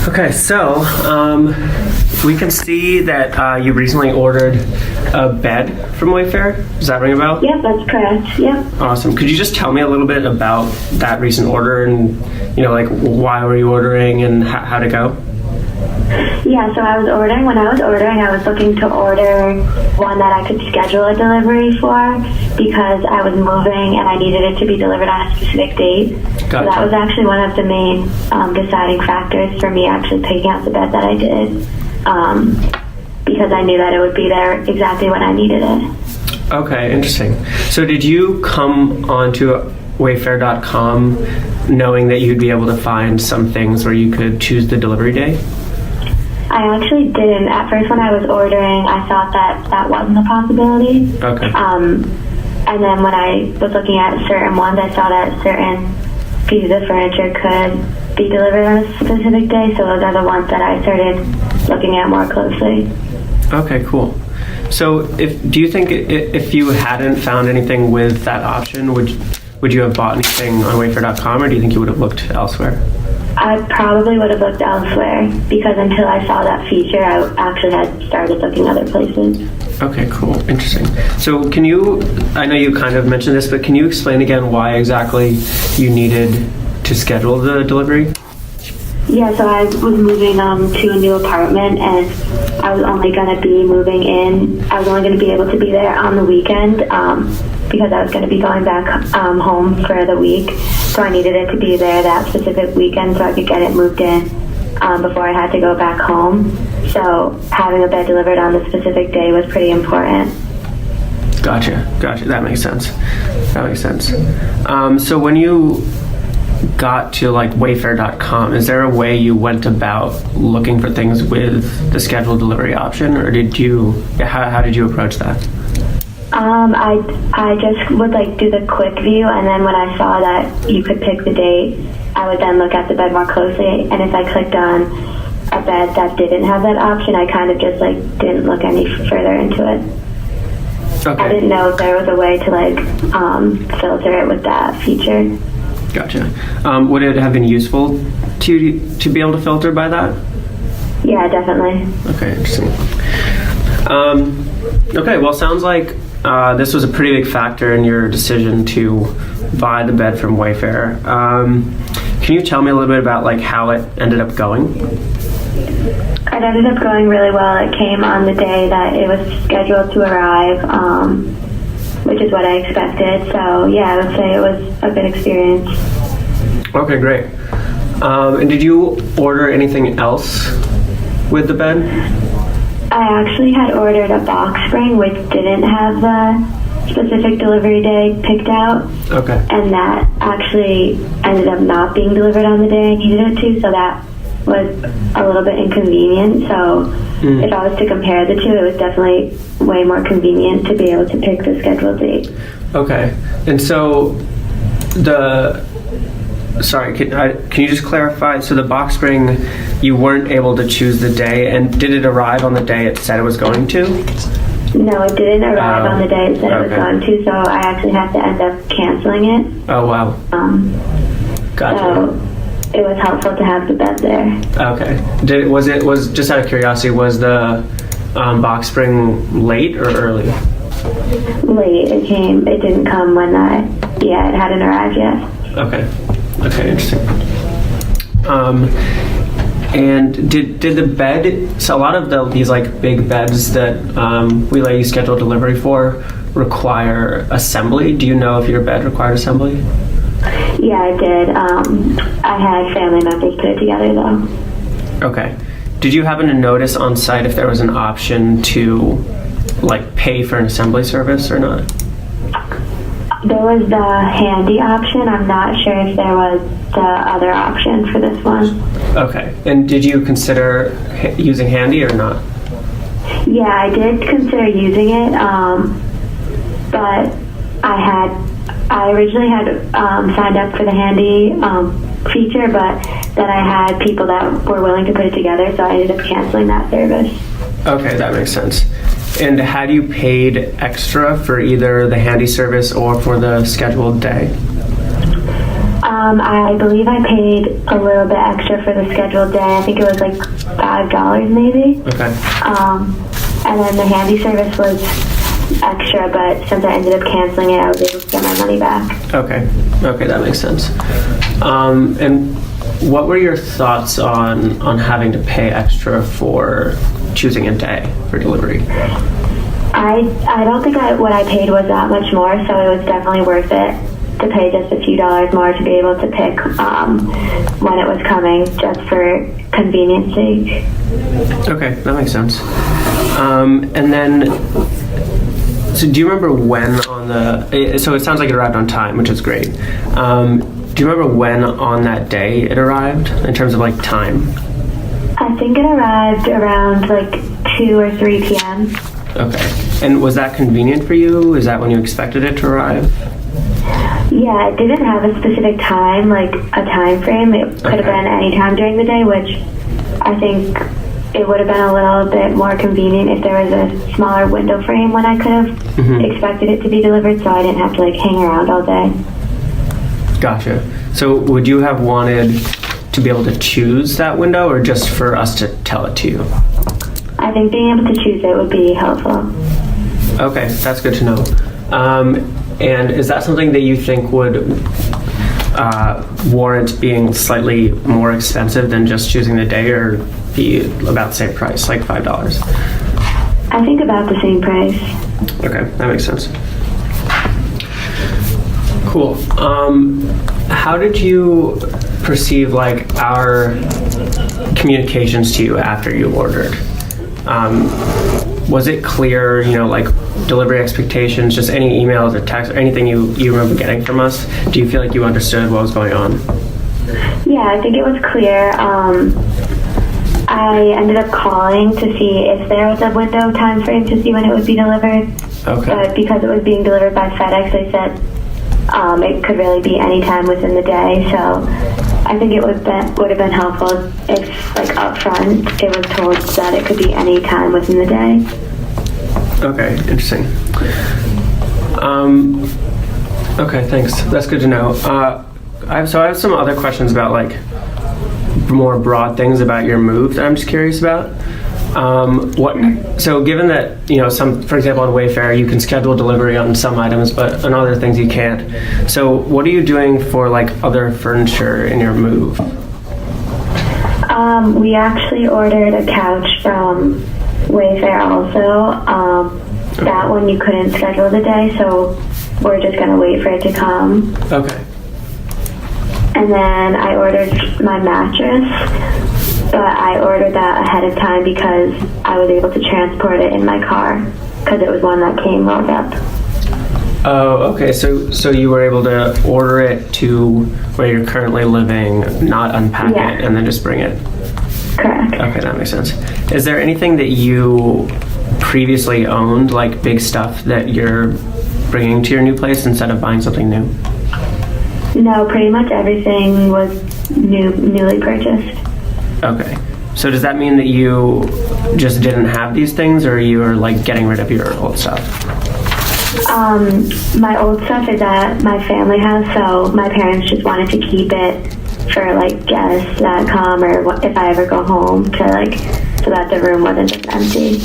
Okay, so we can see that you recently ordered a bed from Wayfair. Does that ring a bell? Yep, that's correct. Yep. Awesome. Could you just tell me a little bit about that recent order and, like why were you ordering and how'd it go? Yeah, so when I was ordering, I was looking to order one that I could schedule a delivery for because I was moving and I needed it to be delivered on a specific date. Gotcha. So that was actually one of the main deciding factors for me actually picking out the bed that I did because I knew that it would be there exactly when I needed it. Okay, interesting. So did you come onto Wayfair.com knowing that you'd be able to find some things where you could choose the delivery day? I actually didn't. At first when I was ordering, I thought that wasn't a possibility. Okay. And then when I was looking at certain ones, I saw that certain pieces of furniture could be delivered on a specific day, so those are the ones that I started looking at more closely. Okay, cool. So do you think if you hadn't found anything with that option, would you have bought anything on Wayfair.com, or do you think you would have looked elsewhere? I probably would have looked elsewhere because until I saw that feature, I actually had started looking other places. Okay, cool. Interesting. So I know you kind of mentioned this, but can you explain again why exactly you needed to schedule the delivery? Yeah, so I was moving to a new apartment and I was only going to be moving in. I was only going to be able to be there on the weekend because I was going to be going back home for the week. So I needed it to be there that specific weekend so I could get it moved in before I had to go back home. So having a bed delivered on the specific day was pretty important. Gotcha. That makes sense. So when you got to Wayfair.com, is there a way you went about looking for things with the scheduled delivery option, or how did you approach that? I just would do the quick view, and then when I saw that you could pick the date, I would then look at the bed more closely, and if I clicked on a bed that didn't have that option, I kind of just didn't look any further into it. Okay. I didn't know if there was a way to filter it with that feature. Gotcha. Would it have been useful to be able to filter by that? Yeah, definitely. Okay, interesting. Okay, well, sounds like this was a pretty big factor in your decision to buy the bed from Wayfair. Can you tell me a little bit about how it ended up going? It ended up going really well. It came on the day that it was scheduled to arrive, which is what I expected. So yeah, I would say it was a good experience. Okay, great. And did you order anything else with the bed? I actually had ordered a box spring which didn't have the specific delivery day picked out. Okay. And that actually ended up not being delivered on the day I needed it to, so that was a little bit inconvenient. So if I was to compare the two, it was definitely way more convenient to be able to pick the scheduled date. Okay. And so can you just clarify? So the box spring, you weren't able to choose the day, and did it arrive on the day it said it was going to? No, it didn't arrive on the day it said it was going to, so I actually had to end up canceling it. Oh, wow. Gotcha. So it was helpful to have the bed there. Okay. Was just out of curiosity, was the box spring late or early? Late. It didn't come when it hadn't arrived yet. Okay, interesting. And did the bed? So a lot of these big beds that we let you schedule delivery for require assembly. Do you know if your bed required assembly? Yeah, it did. I had family members put it together though. Okay. Did you happen to notice on site if there was an option to pay for an assembly service or not? There was the handy option. I'm not sure if there was the other option for this one. Okay. And did you consider using handy or not? Yeah, I did consider using it, but I originally had signed up for the handy feature, but then I had people that were willing to put it together, so I ended up canceling that service. Okay, that makes sense. And had you paid extra for either the handy service or for the scheduled day? I believe I paid a little bit extra for the scheduled day. I think it was like $5 maybe. Okay. And then the handy service was extra, but since I ended up canceling it, I was able to get my money back. Okay, that makes sense. And what were your thoughts on having to pay extra for choosing a day for delivery? I don't think what I paid was that much more, so it was definitely worth it to pay just a few dollars more to be able to pick when it was coming, just for convenience sake. Okay, that makes sense. And then, so do you remember when on the, so it sounds like it arrived on time, which is great. Do you remember when on that day it arrived in terms of like time? I think it arrived around like 2 or 3 p.m. Okay. And was that convenient for you? Is that when you expected it to arrive? Yeah, it didn't have a specific time, like a time frame. It could have been any time during the day, which I think it would have been a little bit more convenient if there was a smaller window frame when I could have expected it to be delivered, so I didn't have to like hang around all day. Gotcha. So would you have wanted to be able to choose that window, or just for us to tell it to you? I think being able to choose it would be helpful. Okay, that's good to know. And is that something that you think would warrant being slightly more expensive than just choosing the day, or be about the same price, like $5? I think about the same price. Okay, that makes sense. Cool. How did you perceive like our communications to you after you ordered? Was it clear, like delivery expectations, just any emails or texts or anything you remember getting from us? Do you feel like you understood what was going on? Yeah, I think it was clear. I ended up calling to see if there was a window time frame to see when it would be delivered. Okay. But because it was being delivered by FedEx, they said it could really be any time within the day. So I think it would have been helpful if, like, up front, it was told that it could be any time within the day. Okay, interesting. Okay, thanks. That's good to know. I have some other questions about like more broad things about your move that I'm just curious about. So given that, for example, on Wayfair, you can schedule delivery on some items, but on other things you can't. So what are you doing for like other furniture in your move? We actually ordered a couch from Wayfair also. That one you couldn't schedule the day, so we're just going to wait for it to come. Okay. And then I ordered my mattress, but I ordered that ahead of time because I was able to transport it in my car because it was one that came rolled up. Oh, okay. So you were able to order it to where you're currently living, not unpack it, and then just bring it? Correct. Okay, that makes sense. Is there anything that you previously owned, like big stuff, that you're bringing to your new place instead of buying something new? No, pretty much everything was newly purchased. Okay. So does that mean that you just didn't have these things, or you are like getting rid of your old stuff? My old stuff is at my family house, so my parents just wanted to keep it for like guests that come, or if I ever go home, to like, so that the room wasn't just empty.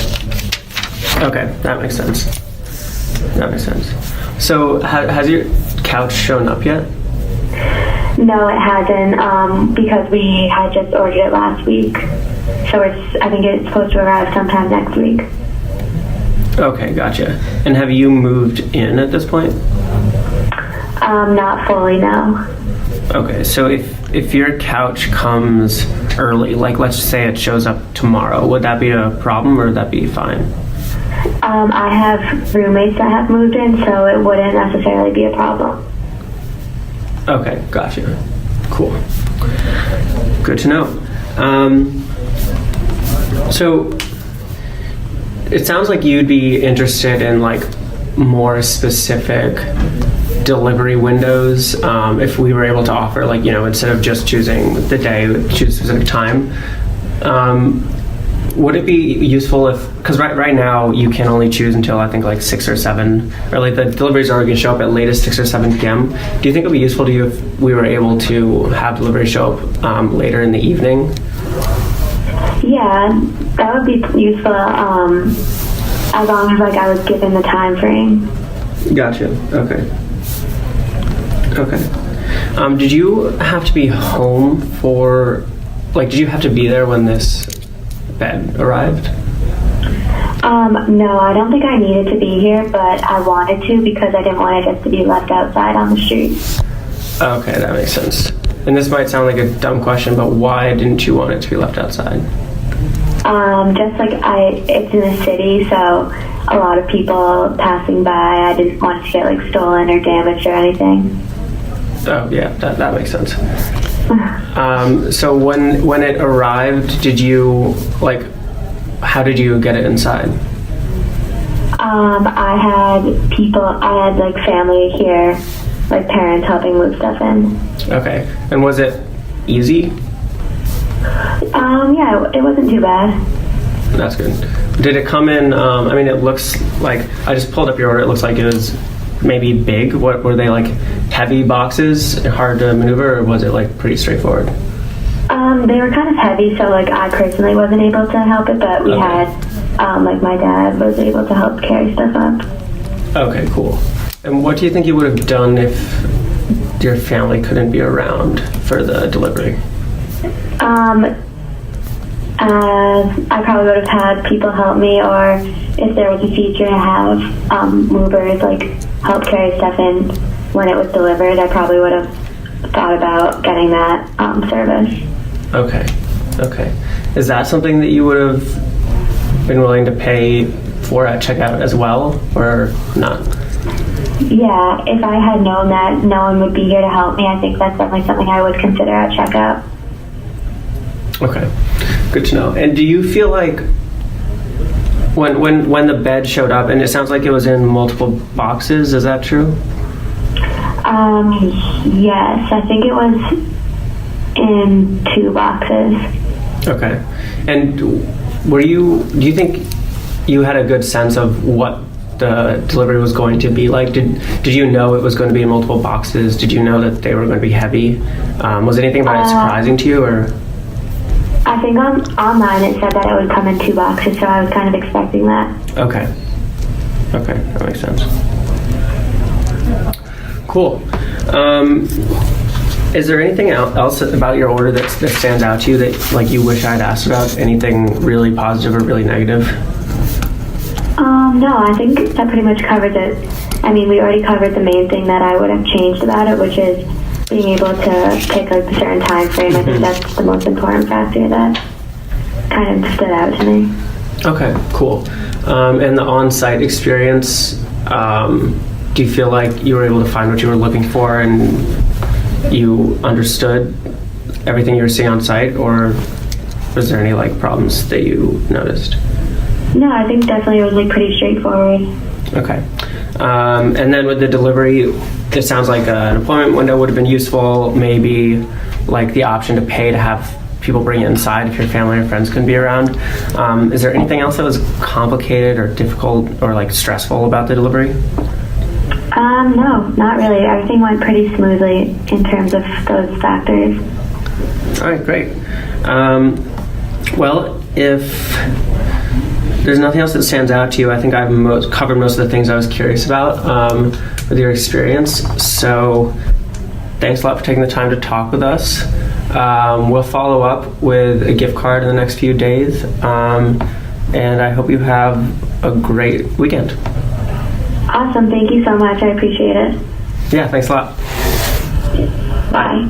Okay, that makes sense. That makes sense. So has your couch shown up yet? No, it hasn't, because we had just ordered it last week. So I think it's supposed to arrive sometime next week. Okay, gotcha. And have you moved in at this point? Not fully, no. Okay, so if your couch comes early, like let's say it shows up tomorrow, would that be a problem, or would that be fine? I have roommates that have moved in, so it wouldn't necessarily be a problem. Okay, gotcha. Cool. Good to know. So it sounds like you'd be interested in like more specific delivery windows, if we were able to offer, like, instead of just choosing the day, choose a specific time. would it be useful if, because right now you can only choose until I think like 6 or 7, or like the deliveries are going to show up at latest 6 or 7 p.m. Do you think it would be useful to you if we were able to have delivery show up later in the evening? Yeah, that would be useful, as long as like I was given the time frame. Gotcha. Okay. Did you have to be home for, like, did you have to be there when this bed arrived? No, I don't think I needed to be here, but I wanted to because I didn't want it just to be left outside on the street. Okay, that makes sense. And this might sound like a dumb question, but why didn't you want it to be left outside? Just like it's in a city, so a lot of people passing by. I didn't want it to get like stolen or damaged or anything. Oh yeah, that makes sense. So when it arrived, did you how did you get it inside? I had like family here, like parents helping move stuff in. Okay, and was it easy? Yeah, it wasn't too bad. That's good. Did it come in, I mean, it looks like, I just pulled up your order, it looks like it was maybe big. What were they, like heavy boxes, hard to maneuver, or was it like pretty straightforward? They were kind of heavy, so like I personally wasn't able to help it, but we had, like my dad was able to help carry stuff up. Okay, cool. And what do you think you would have done if your family couldn't be around for the delivery? I probably would have had people help me, or if there was a feature to have movers like help carry stuff in when it was delivered, I probably would have thought about getting that service. Okay. Is that something that you would have been willing to pay for at checkout as well, or not? Yeah, if I had known that no one would be here to help me, I think that's definitely something I would consider at checkout. Okay, good to know. And do you feel like when the bed showed up, and it sounds like it was in multiple boxes, is that true? Yes, I think it was in 2 boxes. Okay. And do you think you had a good sense of what the delivery was going to be like? Did you know it was going to be in multiple boxes? Did you know that they were going to be heavy? Was anything about it surprising to you, or? I think online it said that it would come in 2 boxes, so I was kind of expecting that. Okay, that makes sense. Cool. Is there anything else about your order that stands out to you that like you wish I'd asked about? Anything really positive or really negative? No, I think that pretty much covers it. I mean, we already covered the main thing that I would have changed about it, which is being able to pick a certain time frame. I think that's the most important factor that kind of stood out to me. Okay, cool. And the on-site experience, do you feel like you were able to find what you were looking for and you understood everything you were seeing on site, or was there any like problems that you noticed? No, I think definitely it was like pretty straightforward. Okay. And then with the delivery, it sounds like an appointment window would have been useful, maybe like the option to pay to have people bring it inside if your family or friends couldn't be around. Is there anything else that was complicated or difficult or like stressful about the delivery? No, not really. Everything went pretty smoothly in terms of those factors. All right, great. Well, if there's nothing else that stands out to you, I think I've covered most of the things I was curious about with your experience. So thanks a lot for taking the time to talk with us. We'll follow up with a gift card in the next few days. And I hope you have a great weekend. Awesome. Thank you so much. I appreciate it. Yeah, thanks a lot. Bye.